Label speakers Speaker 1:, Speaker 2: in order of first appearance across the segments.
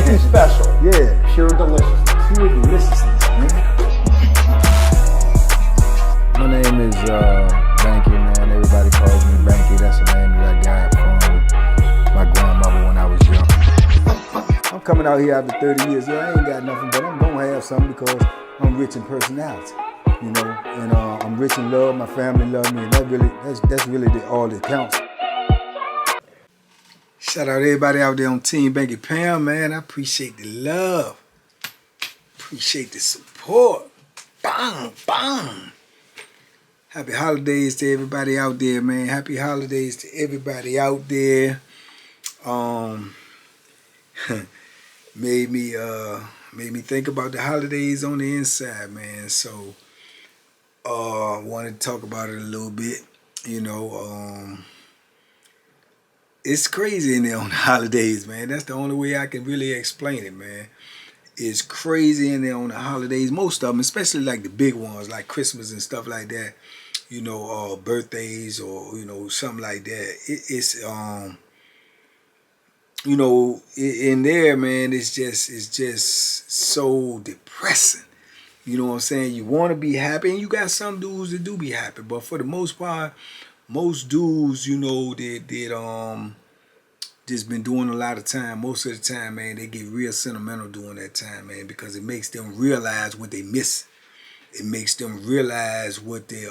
Speaker 1: Nothing special.
Speaker 2: Yeah.
Speaker 1: Pure deliciousness.
Speaker 2: Pure deliciousness, man. My name is Banky, man. Everybody calls me Banky. That's the name that I got from my grandmother when I was young. I'm coming out here after 30 years. Yeah, I ain't got nothing, but I'm gonna have something because I'm rich in personality, you know, and I'm rich in love. My family love me, and that's really all that counts. Shout out to everybody out there on Team Banky Pound, man. I appreciate the love, appreciate the support. Bang, bang. Happy holidays to everybody out there, man. Happy holidays to everybody out there. Made me think about the holidays on the inside, man. So wanted to talk about it a little bit. You know, it's crazy in there on the holidays, man. That's the only way I can really explain it, man. It's crazy in there on the holidays. Most of them, especially like the big ones, like Christmas and stuff like that. You know, birthdays or, you know, something like that. It's you know, in there, man, it's just so depressing. You know what I'm saying? You want to be happy, and you got some dudes that do be happy, but for the most part, most dudes, you know, that just been doing a lot of time. Most of the time, man, they get real sentimental during that time, man, because it makes them realize what they miss. It makes them realize what they're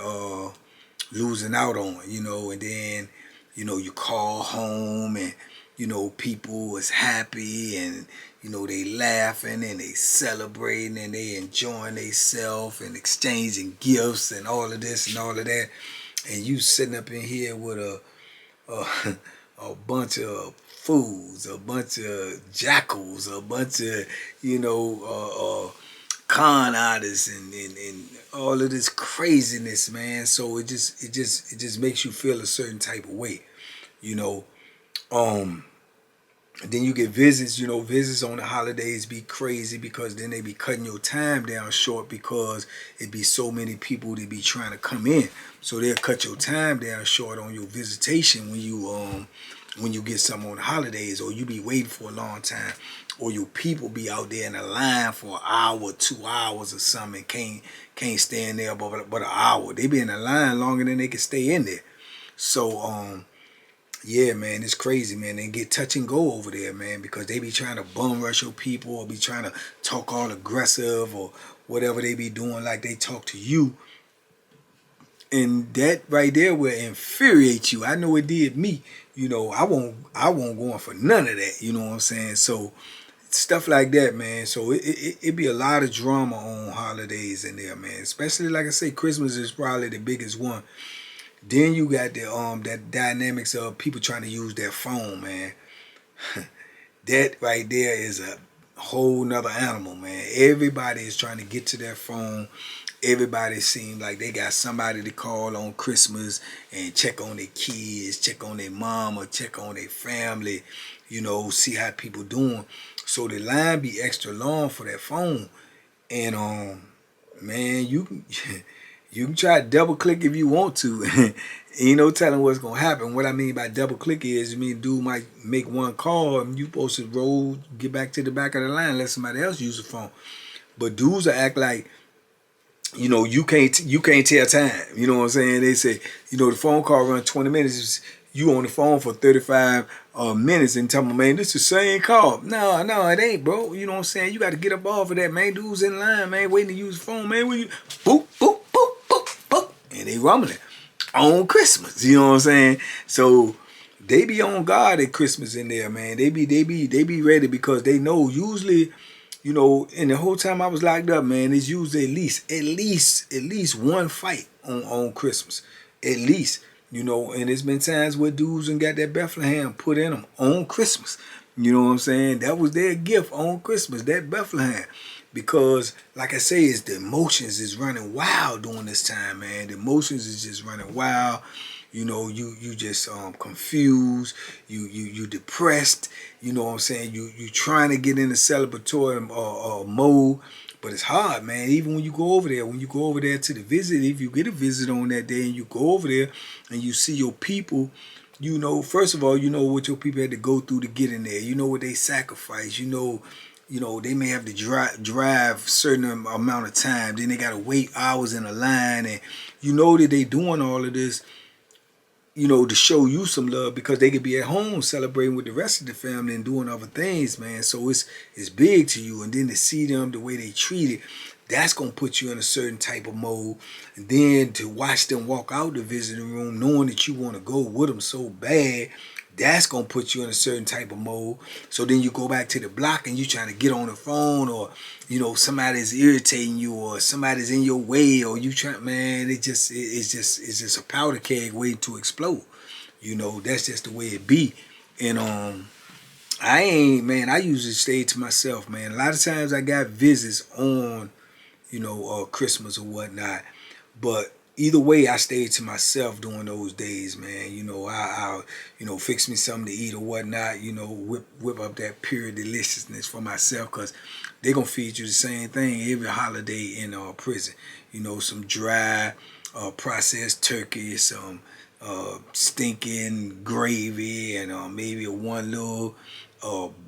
Speaker 2: losing out on, you know, and then, you know, you call home and, you know, people is happy and, you know, they laughing and they celebrating and they enjoying themselves and exchanging gifts and all of this and all of that. And you sitting up in here with a bunch of fools, a bunch of jackals, a bunch of, you know, con artists and all of this craziness, man. So it just makes you feel a certain type of way, you know. Then you get visits, you know, visits on the holidays be crazy because then they be cutting your time down short because it be so many people that be trying to come in. So they'll cut your time down short on your visitation when you get something on the holidays, or you be waiting for a long time, or your people be out there in a line for an hour, 2 hours or something, can't stay in there but an hour. They be in a line longer than they can stay in there. So yeah, man, it's crazy, man. They get touch and go over there, man, because they be trying to bum rush your people or be trying to talk all aggressive or whatever they be doing like they talk to you. And that right there will infuriate you. I know it did me. You know, I won't go in for none of that. You know what I'm saying? So stuff like that, man. So it be a lot of drama on holidays in there, man. Especially, like I say, Christmas is probably the biggest one. Then you got the that dynamics of people trying to use their phone, man. That right there is a whole nother animal, man. Everybody is trying to get to their phone. Everybody seems like they got somebody to call on Christmas and check on their kids, check on their mom, or check on their family, you know, see how people doing. So the line be extra long for that phone. And man, you can try to double click if you want to. Ain't no telling what's gonna happen. What I mean by double click is, I mean, dude might make one call and you supposed to roll, get back to the back of the line, let somebody else use the phone. But dudes will act like, you know, you can't tell time. You know what I'm saying? They say, you know, the phone call run 20 minutes. You on the phone for 35 minutes and tell me, man, this is the same call. No, it ain't, bro. You know what I'm saying? You got to get up off of that, man. Dudes in line, man, waiting to use the phone, man. When you boop, boop, boop, boop, boop, and they rumbling on Christmas. You know what I'm saying? So they be on guard at Christmas in there, man. They be ready because they know usually, you know, and the whole time I was locked up, man, it's usually at least one fight on Christmas. At least, you know, and there's been times where dudes and got that Bethlehem put in them on Christmas. You know what I'm saying? That was their gift on Christmas, that Bethlehem. Because, like I say, it's the emotions is running wild during this time, man. The emotions is just running wild. You know, you just confused, you depressed, you know what I'm saying? You trying to get in the celebratory mode, but it's hard, man. Even when you go over there to the visit, if you get a visit on that day and you go over there and you see your people, you know, first of all, you know what your people had to go through to get in there. You know what they sacrificed. You know they may have to drive certain amount of time. Then they gotta wait hours in a line, and you know that they doing all of this, you know, to show you some love because they could be at home celebrating with the rest of the family and doing other things, man. So it's big to you, and then to see them the way they treat it, that's gonna put you in a certain type of mode. And then to watch them walk out the visiting room, knowing that you want to go with them so bad, that's gonna put you in a certain type of mode. So then you go back to the block and you trying to get on the phone, or you know somebody's irritating you, or somebody's in your way, or you try, man. It's just a powder keg waiting to explode. You know that's just the way it be. And I ain't, man. I usually stay to myself, man. A lot of times I got visits on, you know, Christmas or whatnot. But either way, I stayed to myself during those days, man. You know, I'll, you know, fix me something to eat or whatnot. You know, whip up that pure deliciousness for myself, because they're going to feed you the same thing every holiday in prison. You know, some dry processed turkey, some stinking gravy, and maybe a one little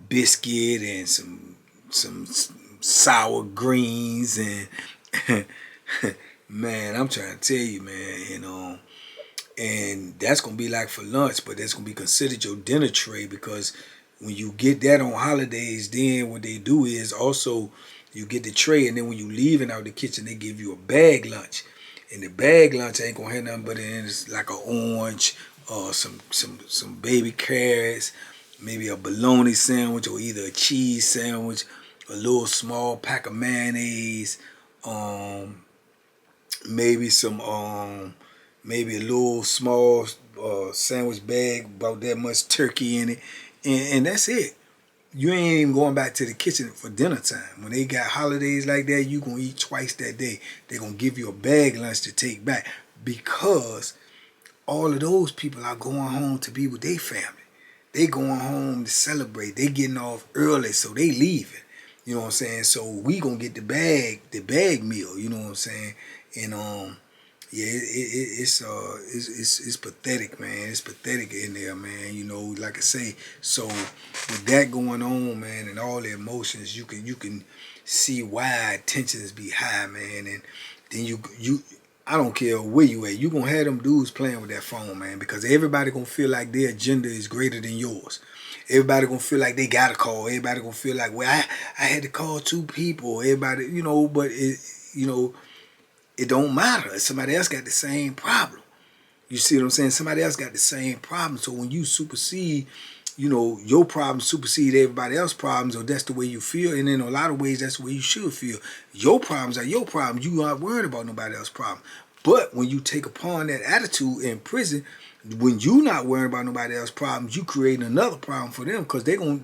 Speaker 2: biscuit, and some sour greens, and man, I'm trying to tell you, man, and that's gonna be like for lunch, but that's gonna be considered your dinner tray, because when you get that on holidays, then what they do is also you get the tray, and then when you leaving out the kitchen, they give you a bag lunch, and the bag lunch ain't gonna have nothing but it's like an orange, some baby carrots, maybe a bologna sandwich, or either a cheese sandwich, a little small pack of mayonnaise, maybe maybe a little small sandwich bag, about that much turkey in it, and that's it. You ain't even going back to the kitchen for dinner time. When they got holidays like that, you gonna eat twice that day. They gonna give you a bag lunch to take back, because all of those people are going home to be with their family. They going home to celebrate. They getting off early, so they leaving. You know what I'm saying? So we gonna get the bag meal. You know what I'm saying? And yeah, it's pathetic, man. It's pathetic in there, man. You know, like I say. So with that going on, man, and all the emotions, you can see why tensions be high, man. And then you I don't care where you at, you gonna have them dudes playing with that phone, man, because everybody gonna feel like their agenda is greater than yours. Everybody gonna feel like they gotta call. Everybody gonna feel like, well, I had to call two people. Everybody, you know, but it don't matter. Somebody else got the same problem. You see what I'm saying? Somebody else got the same problem. So when you supersede, you know, your problems supersede everybody else's problems, or that's the way you feel. And in a lot of ways, that's the way you should feel. Your problems are your problems. You aren't worried about nobody else's problem. But when you take upon that attitude in prison, when you not worrying about nobody else's problems, you creating another problem for them, because they gonna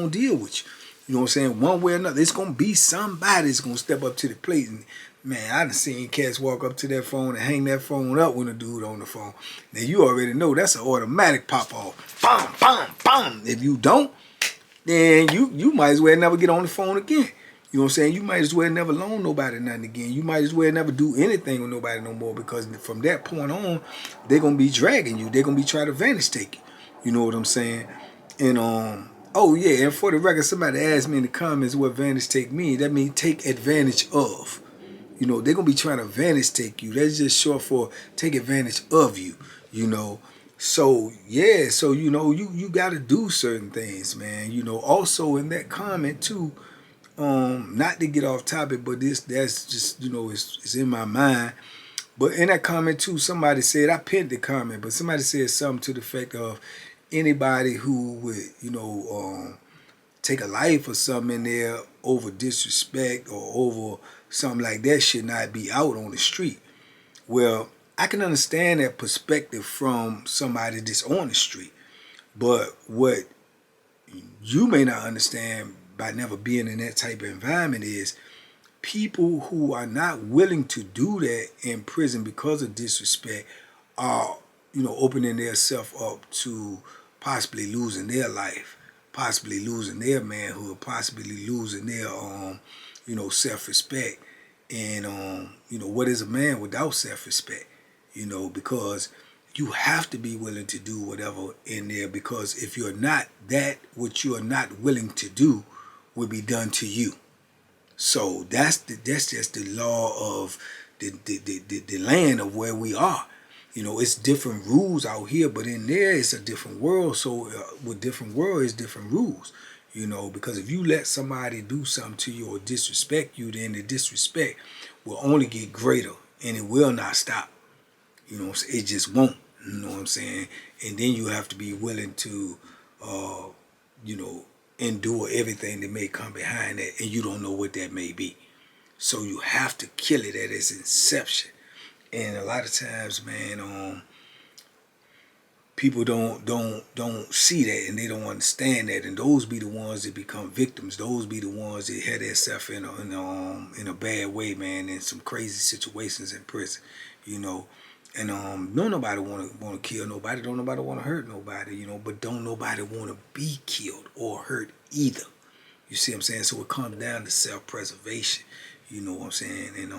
Speaker 2: deal with you. You know what I'm saying? One way or another, it's gonna be somebody that's gonna step up to the plate. And man, I done seen cats walk up to that phone and hang that phone up when a dude on the phone. Now you already know that's an automatic pop off. Bam, bam, bam. If you don't, then you might as well never get on the phone again. You know what I'm saying? You might as well never loan nobody nothing again. You might as well never do anything with nobody no more, because from that point on, they're gonna be dragging you. They're gonna be trying to advantage take you. You know what I'm saying? And oh yeah, and for the record, somebody asked me in the comments what advantage take means. That means take advantage of. You know, they're gonna be trying to advantage take you. That's just short for take advantage of you, you know. So yeah, so you know, you gotta do certain things, man. You know, also in that comment too, not to get off topic, but that's just, you know, it's in my mind. But in that comment too, somebody said, I pinned the comment, but somebody said something to the effect of anybody who would, you know, take a life or something in there over disrespect or over something like that should not be out on the street. Well, I can understand that perspective from somebody that's on the street. But what you may not understand by never being in that type of environment is people who are not willing to do that in prison because of disrespect are, you know, opening themselves up to possibly losing their life, possibly losing their manhood, possibly losing their you know, self-respect. And you know, what is a man without self-respect? You know, because you have to be willing to do whatever in there, because if you're not, that what you are not willing to do will be done to you. So that's just the law of the land of where we are. It's different rules out here, but in there it's a different world. So with different world is different rules. Because if you let somebody do something to you or disrespect you, then the disrespect will only get greater and it will not stop. It just won't. You know what I'm saying? And then you have to be willing to, you know, endure everything that may come behind that, and you don't know what that may be. So you have to kill it at its inception. And a lot of times, man, people don't see that, and they don't understand that, and those be the ones that become victims. Those be the ones that had themselves in a bad way, man, in some crazy situations in prison. And don't nobody wanna kill nobody. Don't nobody wanna hurt nobody. But don't nobody wanna be killed or hurt either. You see what I'm saying? So it comes down to self-preservation. You know what I'm saying? And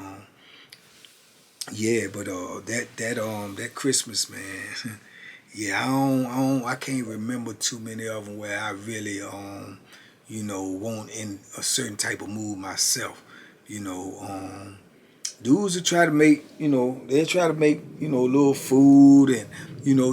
Speaker 2: yeah, but that Christmas, man. Yeah, I can't remember too many of them where I really want in a certain type of mood myself. You know, dudes will try to make, they'll try to make, little food and,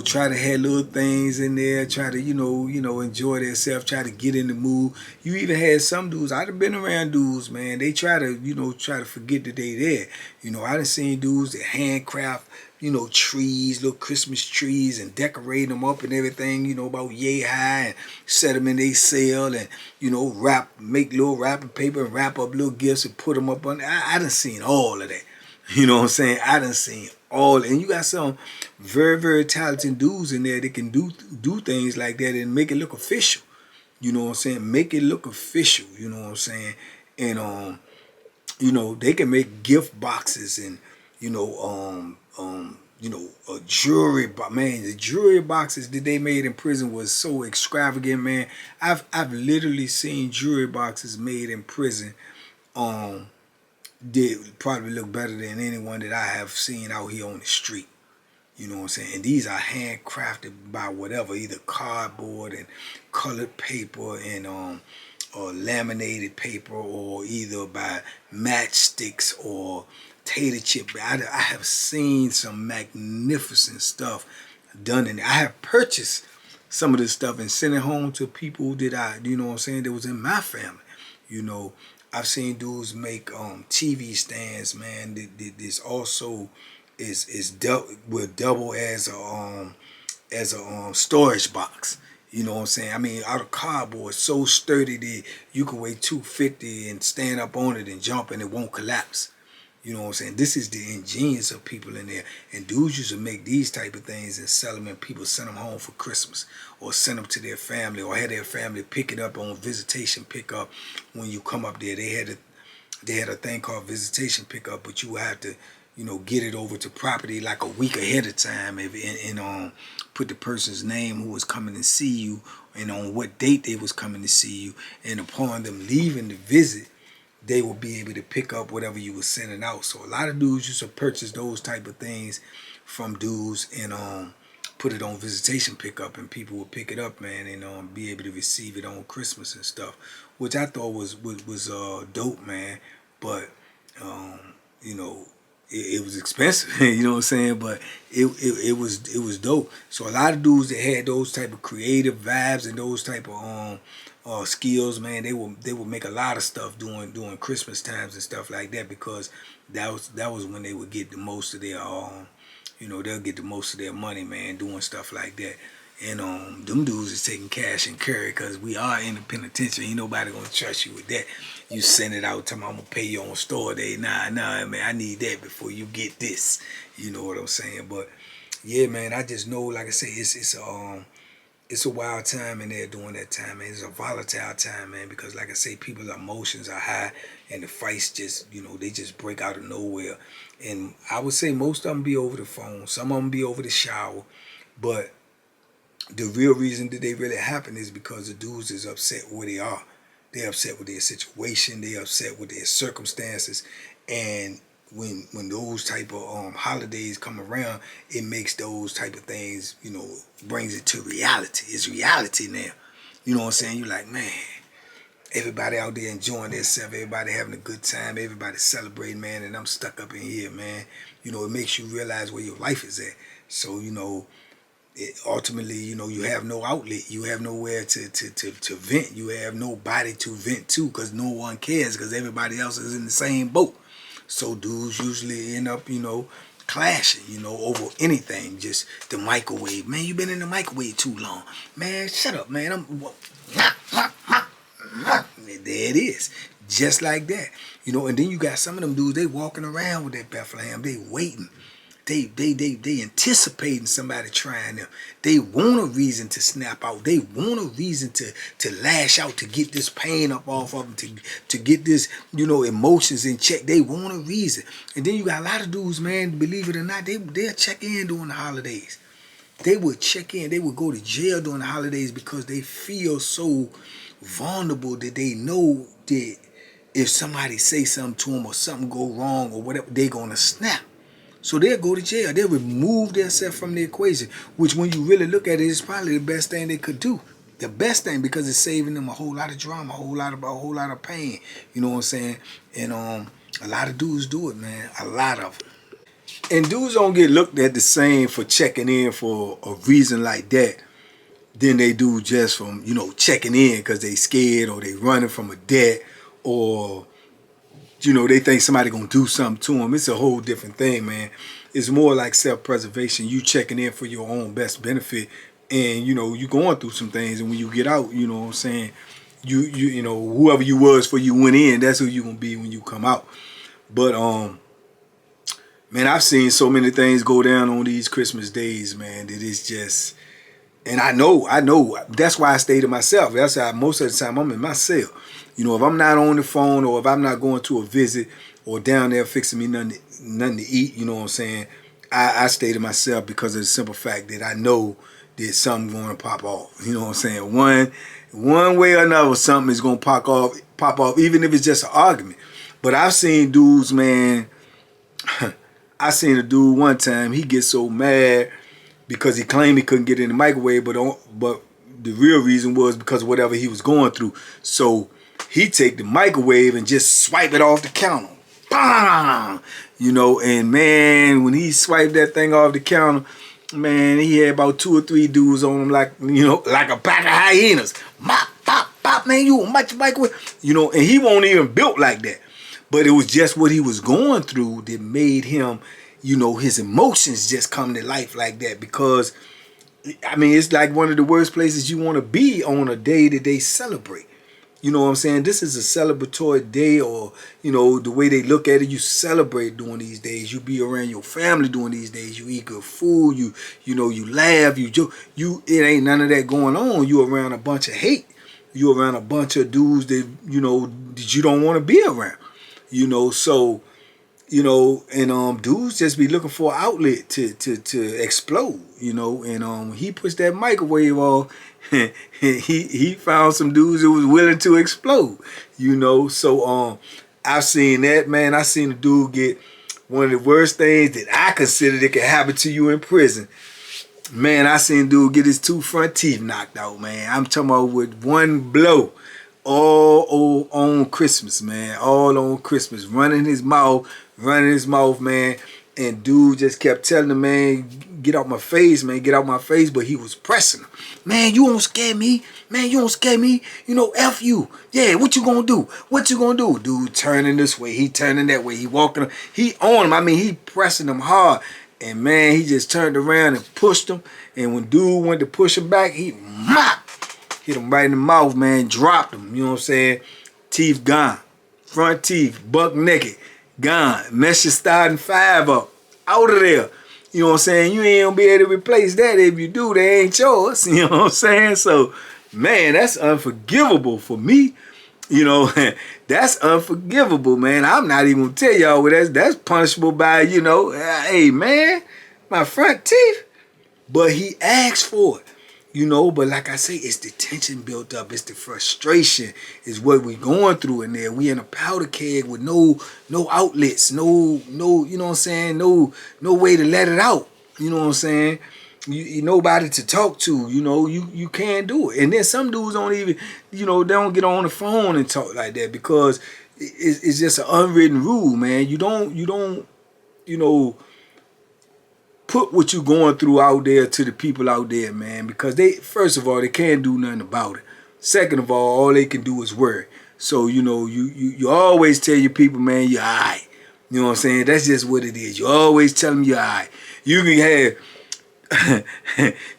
Speaker 2: try to have little things in there, try to, enjoy themselves, try to get in the mood. You even had some dudes, I've been around dudes, man, they try to forget that they there. I done seen dudes that handcraft, trees, little Christmas trees, and decorate them up and everything, about yay high, and set them in their cell, and, make little wrapping paper and wrap up little gifts and put them up on. I done seen all of that. You know what I'm saying? I done seen all, and you got some very, very talented dudes in there that can do things like that and make it look official. You know what I'm saying? Make it look official. You know what I'm saying? And they can make gift boxes and a jewelry box. Man, the jewelry boxes that they made in prison was so extravagant, man. I've literally seen jewelry boxes made in prison did probably look better than anyone that I have seen out here on the street. You know what I'm saying? And these are handcrafted by whatever, either cardboard and colored paper and or laminated paper, or either by matchsticks or tater chip. I have seen some magnificent stuff done in there. I have purchased some of this stuff and sent it home to people that that was in my family. I've seen dudes make TV stands, man. This also will double as a storage box. You know what I'm saying? I mean, out of cardboard, so sturdy that you can weigh 250 and stand up on it and jump and it won't collapse. You know what I'm saying? This is the ingenious of people in there. And dudes used to make these type of things and sell them, and people send them home for Christmas or send them to their family or had their family pick it up on visitation pickup when you come up there. They had a thing called visitation pickup, but you have to, get it over to property like a week ahead of time and put the person's name who was coming to see you and on what date they was coming to see you. And upon them leaving the visit, they will be able to pick up whatever you were sending out. So a lot of dudes used to purchase those type of things from dudes and put it on visitation pickup, and people would pick it up, man, and be able to receive it on Christmas and stuff, which I thought was dope, man. But it was expensive, you know what I'm saying? But it was dope. So a lot of dudes that had those type of creative vibes and those type of skills, man, they will make a lot of stuff during Christmas times and stuff like that, because that was when they would get the most of their they'll get the most of their money, man, doing stuff like that. And them dudes is taking cash and carry, because we are in the penitentiary. Ain't nobody gonna trust you with that. You send it out to them, I'm gonna pay you on store day. Nah, man, I need that before you get this. You know what I'm saying? But yeah, man, I just know, like I say, it's a wild time in there during that time, man. It's a volatile time, man, because like I say, people's emotions are high and the fights just, they just break out of nowhere. And I would say most of them be over the phone. Some of them be over the shower. But the real reason that they really happen is because the dudes is upset where they are. They're upset with their situation. They're upset with their circumstances. And when those type of holidays come around, it makes those type of things, you know, brings it to reality. It's reality now. You know what I'm saying? You're like, man, everybody out there enjoying themselves, everybody having a good time, everybody celebrating, man, and I'm stuck up in here, man. You know, it makes you realize where your life is at. So, you know, ultimately, you know, you have no outlet. You have nowhere to vent. You have nobody to vent to because no one cares because everybody else is in the same boat. So dudes usually end up, you know, clashing, you know, over anything. Just the microwave. Man, you been in the microwave too long. Man, shut up, man. There it is. Just like that. You know, and then you got some of them dudes, they walking around with that Bethlehem. They waiting. They anticipating somebody trying them. They want a reason to snap out. They want a reason to lash out, to get this pain up off of them, to get this, you know, emotions in check. They want a reason. And then you got a lot of dudes, man, believe it or not, they'll check in during the holidays. They would check in. They would go to jail during the holidays because they feel so vulnerable that they know that if somebody say something to them or something go wrong or whatever, they're going to snap. So they'll go to jail. They'll remove themselves from the equation, which when you really look at it, is probably the best thing they could do. The best thing, because it's saving them a whole lot of drama, a whole lot of pain. You know what I'm saying? And a lot of dudes do it, man. A lot of them. And dudes don't get looked at the same for checking in for a reason like that than they do just from, you know, checking in because they scared or they running from a debt or, you know, they think somebody gonna do something to them. It's a whole different thing, man. It's more like self-preservation. You checking in for your own best benefit, and you know you going through some things. And when you get out, you know what I'm saying, you know whoever you was for you went in, that's who you gonna be when you come out. But man, I've seen so many things go down on these Christmas days, man. That it's just, and I know. That's why I stay to myself. That's why most of the time I'm in my cell. You know, if I'm not on the phone or if I'm not going to a visit or down there fixing me nothing to eat, you know what I'm saying, I stay to myself because of the simple fact that I know that something's going to pop off. You know what I'm saying? One way or another, something is going to pop off, even if it's just an argument. But I've seen dudes, man. I seen a dude one time, he gets so mad because he claimed he couldn't get in the microwave, but the real reason was because of whatever he was going through. So he take the microwave and just swipe it off the counter. Bang! You know, and man, when he swiped that thing off the counter, man, he had about 2 or 3 dudes on him like, you know, like a pack of hyenas. Mop, pop, pop, man, you want much microwave? You know, and he won't even built like that. But it was just what he was going through that made him, you know, his emotions just come to life like that. Because, I mean, it's like one of the worst places you want to be on a day that they celebrate. You know what I'm saying? This is a celebratory day, or, you know, the way they look at it, you celebrate during these days. You be around your family during these days. You eat good food. You know, you laugh. You joke. It ain't none of that going on. You around a bunch of hate. You around a bunch of dudes that, you know, that you don't want to be around. You know, so, you know, and dudes just be looking for an outlet to explode, you know, and he pushed that microwave off. he found some dudes who was willing to explode, you know. So I've seen that, man. I seen a dude get one of the worst things that I consider that could happen to you in prison. Man, I seen a dude get his 2 front teeth knocked out, man. I'm talking about with one blow. All on Christmas, man. All on Christmas. Running his mouth, man. And dude just kept telling him, man, get out my face, man. Get out my face. But he was pressing him. Man, you won't scare me. Man, you won't scare me. You know, F you. Yeah, what you gonna do? What you gonna do? Dude turning this way. He turning that way. He walking. He on him. I mean, he pressing him hard. And, man, he just turned around and pushed him. And when dude went to push him back, he hit him right in the mouth, man. Dropped him. You know what I'm saying? Teeth gone. Front teeth. Buck naked. Gone. Mess your starting 5 up. Out of there. You know what I'm saying? You ain't gonna be able to replace that. If you do, they ain't yours. You know what I'm saying? So, man, that's unforgivable for me. You know, that's unforgivable, man. I'm not even gonna tell y'all what that's punishable by, you know, hey, man, my front teeth. But he asked for it. You know, but like I say, it's the tension built up. It's the frustration is what we going through in there. We in a powder keg with no outlets, no, you know what I'm saying, no way to let it out. You know what I'm saying? You nobody to talk to, you know, you can't do it. And then some dudes don't even, you know, they don't get on the phone and talk like that because it's just an unwritten rule, man. You don't, you know, put what you going through out there to the people out there, man, because they, first of all, they can't do nothing about it. Second of all they can do is worry. So, you know, you always tell your people, man, you're all right. You know what I'm saying? That's just what it is. You always tell them you're all right. You can have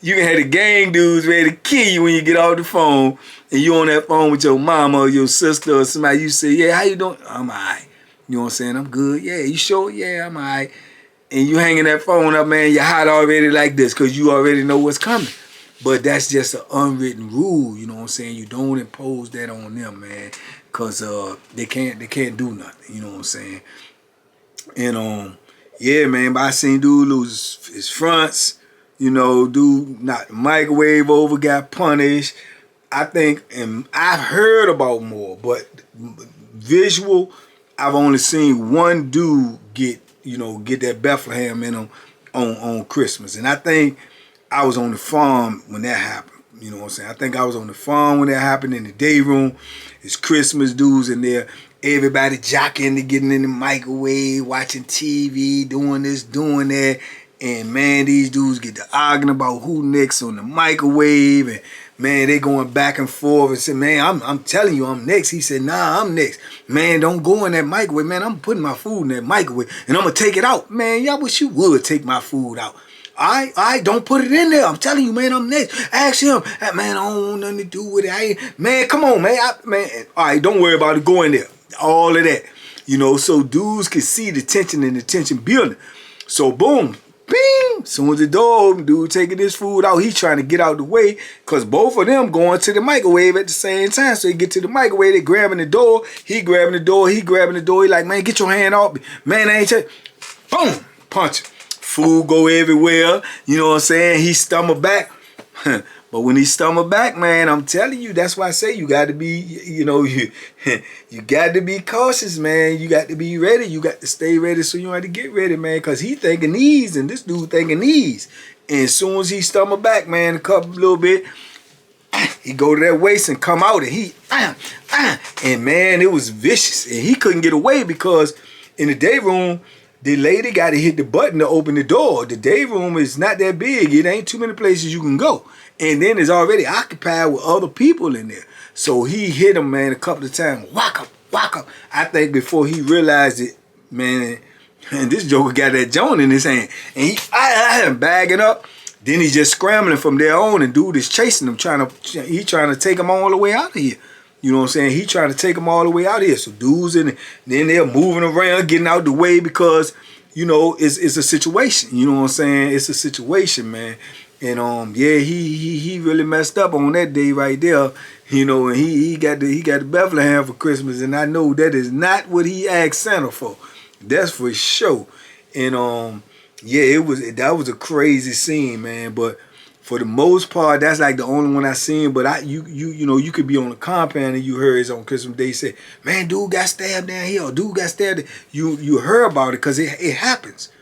Speaker 2: you can have the gang dudes ready to kill you when you get off the phone and you on that phone with your mama or your sister or somebody. You say, yeah, how you doing? I'm all right. You know what I'm saying? I'm good. Yeah, you sure? Yeah, I'm all right. And you hanging that phone up, man, you're hot already like this because you already know what's coming. But that's just an unwritten rule, you know what I'm saying? You don't impose that on them, man, because they can't do nothing, you know what I'm saying? And yeah, man, but I seen dude lose his fronts, you know, dude knocked the microwave over, got punished. I think, and I've heard about more, but visual, I've only seen one dude get that Bethlehem in them on Christmas. And I think I was on the farm when that happened. You know what I'm saying? I think I was on the farm when that happened in the day room. It's Christmas dudes in there. Everybody jockeying to getting in the microwave, watching TV, doing this, doing that. And man, these dudes get to arguing about who next on the microwave. And man, they going back and forth and say, man, I'm telling you I'm next. He said, nah, I'm next. Man, don't go in that microwave. Man, I'm putting my food in that microwave and I'm going to take it out. Man, y'all wish you would take my food out. I don't put it in there. I'm telling you, man, I'm next. Ask him. Man, I don't want nothing to do with it. Man, come on, man. Man, all right, don't worry about it. Go in there. All of that. You know, so dudes can see the tension and the tension building. So boom. Bing! Soon as the door open, dude taking this food out, he trying to get out the way because both of them going to the microwave at the same time. So they get to the microwave, they grabbing the door, he grabbing the door, he grabbing the door. He like, man, get your hand off me. Man, I ain't boom! Punch it. Food go everywhere. You know what I'm saying? He stumbled back. But when he stumbled back, man, I'm telling you, that's why I say you got to be, you know, you got to be cautious, man. You got to be ready. You got to stay ready so you don't have to get ready, man, because he thinking these and this dude thinking these. And as soon as he stumbled back, man, a little bit, he go to that waist and come out and he, and man, it was vicious. And he couldn't get away because in the day room, the lady got to hit the button to open the door. The day room is not that big. It ain't too many places you can go. And then it's already occupied with other people in there. So he hit him, man, a couple of times. Whack up. I think before he realized it, man, and this joker got that joint in his hand. And he had him bagging up. Then he's just scrambling from there on, and dude is chasing him, trying to take him all the way out of here. You know what I'm saying? He trying to take them all the way out here. So dudes in it, then they're moving around, getting out the way because, you know, it's a situation. You know what I'm saying? It's a situation, man. And yeah, he really messed up on that day right there. You know, and he got the Bethlehem for Christmas, and I know that is not what he asked Santa for. That's for sure. And yeah, that was a crazy scene, man. But for the most part, that's like the only one I seen. But you know, you could be on a compound and you heard it's on Christmas Day. Say, man, dude got stabbed down here, or dude got stabbed. You heard about it because it happens.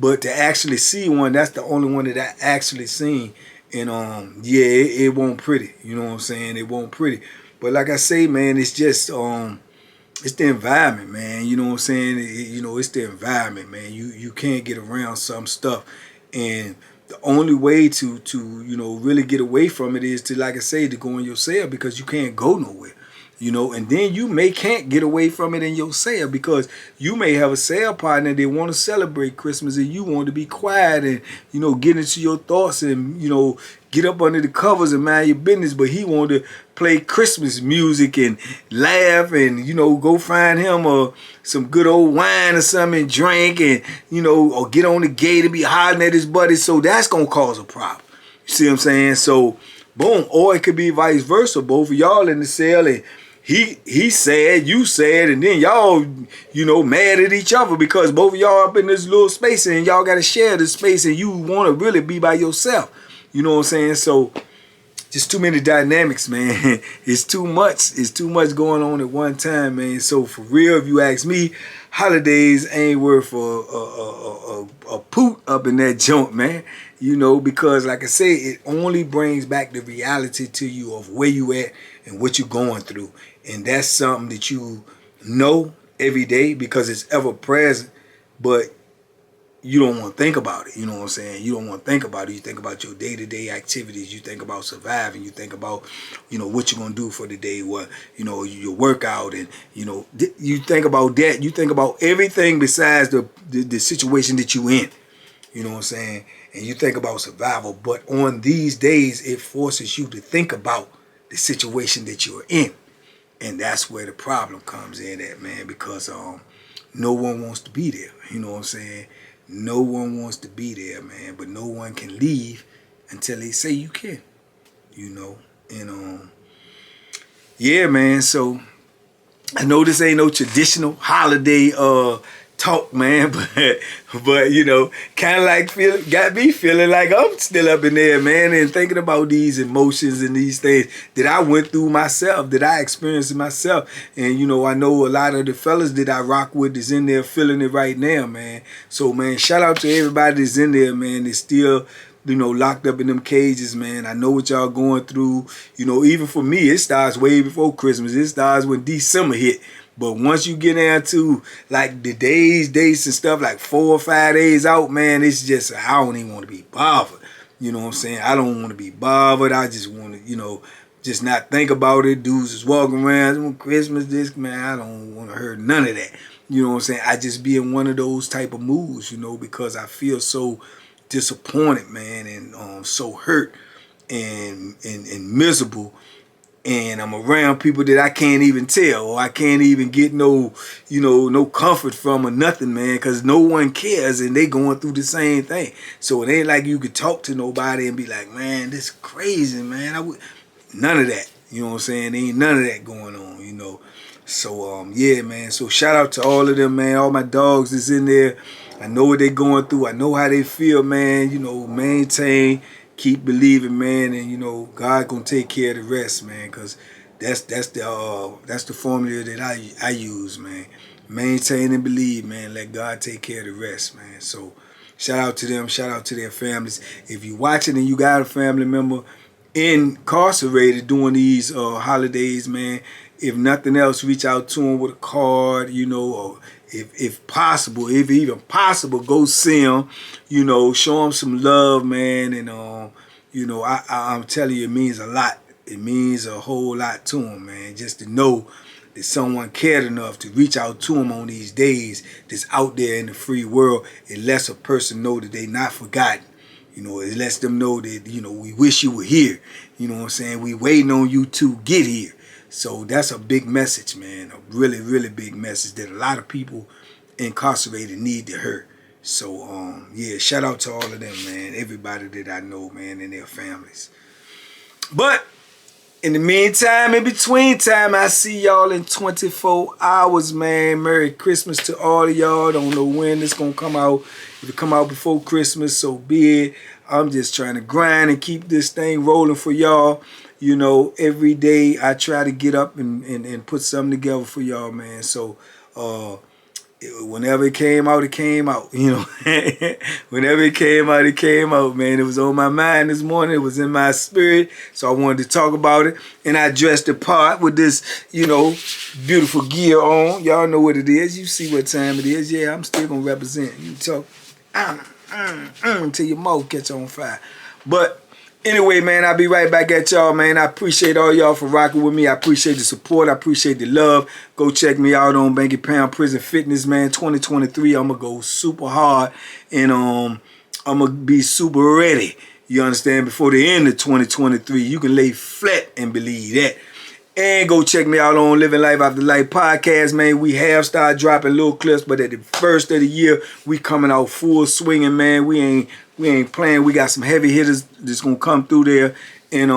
Speaker 2: But to actually see one, that's the only one that I actually seen. And yeah, it won't pretty. You know what I'm saying? It won't pretty. But like I say, man, it's just it's the environment, man. You know what I'm saying? You know, it's the environment, man. You can't get around some stuff, and the only way to you know really get away from it is to, like I say, to go in your cell because you can't go nowhere. You know, and then you can't get away from it in your cell because you may have a cell partner that want to celebrate Christmas and you want to be quiet and, you know, get into your thoughts and, you know, get up under the covers and mind your business, but he want to play Christmas music and laugh and, you know, go find him some good old wine or something and drink and, you know, or get on the gate and be hollering at his buddy. So that's going to cause a problem. You see what I'm saying? So, boom. Or it could be vice versa. Both of y'all in the cell and he said, you said, and then y'all, you know, mad at each other because both of y'all up in this little space and y'all got to share this space and you want to really be by yourself. You know what I'm saying? So, just too many dynamics, man. It's too much. It's too much going on at one time, man. So for real, if you ask me, holidays ain't worth a poot up in that joint, man. You know, because like I say, it only brings back the reality to you of where you at and what you're going through. And that's something that you know every day because it's ever present, but you don't want to think about it. You know what I'm saying? You don't want to think about it. You think about your day-to-day activities. You think about surviving. You think about, you know, what you're going to do for the day, what, you know, your workout, and, you know, you think about that. You think about everything besides the situation that you in. You know what I'm saying? And you think about survival. But on these days, it forces you to think about the situation that you're in. And that's where the problem comes in at, man, because no one wants to be there. You know what I'm saying? No one wants to be there, man, but no one can leave until they say you can, you know. And yeah, man, so I know this ain't no traditional holiday talk, man, but you know, kind of like got me feeling like I'm still up in there, man, and thinking about these emotions and these things that I went through myself, that I experienced myself. And you know, I know a lot of the fellas that I rock with is in there feeling it right now, man. So man, shout out to everybody that's in there, man, that's still, you know, locked up in them cages, man. I know what y'all going through. You know, even for me, it starts way before Christmas. It starts when December hit. But once you get into like the dates and stuff, like 4 or 5 days out, man, it's just, I don't even want to be bothered. You know what I'm saying? I don't want to be bothered. I just want to, you know, just not think about it. Dudes just walking around, Christmas, this, man, I don't want to hear none of that. You know what I'm saying? I just be in one of those type of moods, you know, because I feel so disappointed, man, and so hurt and miserable. And I'm around people that I can't even tell, or I can't even get no, you know, no comfort from or nothing, man, because no one cares and they going through the same thing. So it ain't like you could talk to nobody and be like, man, this is crazy, man. None of that. You know what I'm saying? There ain't none of that going on, you know. So, yeah, man. So shout out to all of them, man. All my dogs that's in there. I know what they going through. I know how they feel, man. You know, maintain. Keep believing, man, and you know God gonna take care of the rest, man. Cause that's the formula that I use, man. Maintain and believe, man. Let God take care of the rest, man. So shout out to them. Shout out to their families. If you watching and you got a family member incarcerated during these holidays, man, if nothing else, reach out to them with a card, you know, or if possible, if even possible, go see them, you know, show them some love, man. And, you know, I'm telling you, it means a lot. It means a whole lot to them, man, just to know that someone cared enough to reach out to them on these days that's out there in the free world. It lets a person know that they not forgotten. You know, it lets them know that, you know, we wish you were here. You know what I'm saying? We waiting on you to get here. So that's a big message, man. A really, really big message that a lot of people incarcerated need to hear. So, yeah, shout out to all of them, man. Everybody that I know, man, and their families. But in the meantime, in between time, I see y'all in 24 hours, man. Merry Christmas to all of y'all. Don't know when it's going to come out. If it come out before Christmas, so be it. I'm just trying to grind and keep this thing rolling for y'all. You know, every day I try to get up and put something together for y'all, man. So, whenever it came out, you know. Whenever it came out, man. It was on my mind this morning. It was in my spirit. So I wanted to talk about it. And I dressed the part with this, you know, beautiful gear on. Y'all know what it is. You see what time it is. Yeah, I'm still going to represent. You talk until your mouth catch on fire. But anyway, man, I'll be right back at y'all, man. I appreciate all y'all for rocking with me. I appreciate the support. I appreciate the love. Go check me out on Banky Pound Prison Fitness, man. 2023, I'm going to go super hard. And I'm going to be super ready. You understand? Before the end of 2023, you can lay flat and believe that. And go check me out on Living Life After Life podcast, man. We have started dropping little clips, but at the first of the year, we coming out full swinging, man. We ain't playing. We got some heavy hitters that's gonna come through there. And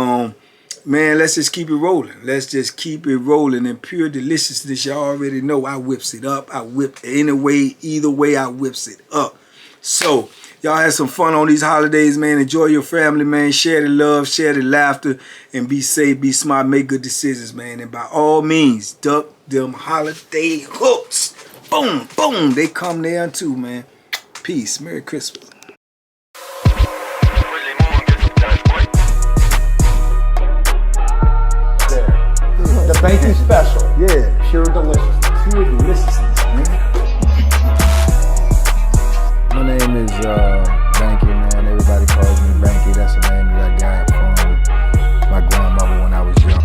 Speaker 2: man, let's just keep it rolling. Let's just keep it rolling. And pure deliciousness, y'all already know I whips it up. I whip either way I whips it up. So, y'all have some fun on these holidays, man. Enjoy your family, man. Share the love, share the laughter, and be safe, be smart, make good decisions, man. And by all means, duck them holiday hooks. Boom, boom. They come there too, man. Peace. Merry Christmas.
Speaker 1: The Banky special.
Speaker 2: Yeah.
Speaker 1: Pure deliciousness.
Speaker 2: Pure deliciousness, man.
Speaker 3: My name is Banky, man. Everybody calls me Banky. That's the name that I got from my grandmother when I was young.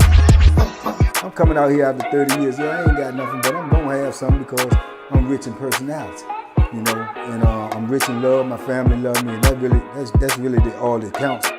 Speaker 3: I'm coming out here after 30 years. Yeah, I ain't got nothing, but I'm gonna have something because I'm rich in personality, you know, and I'm rich in love. My family love me, and that's really all that counts.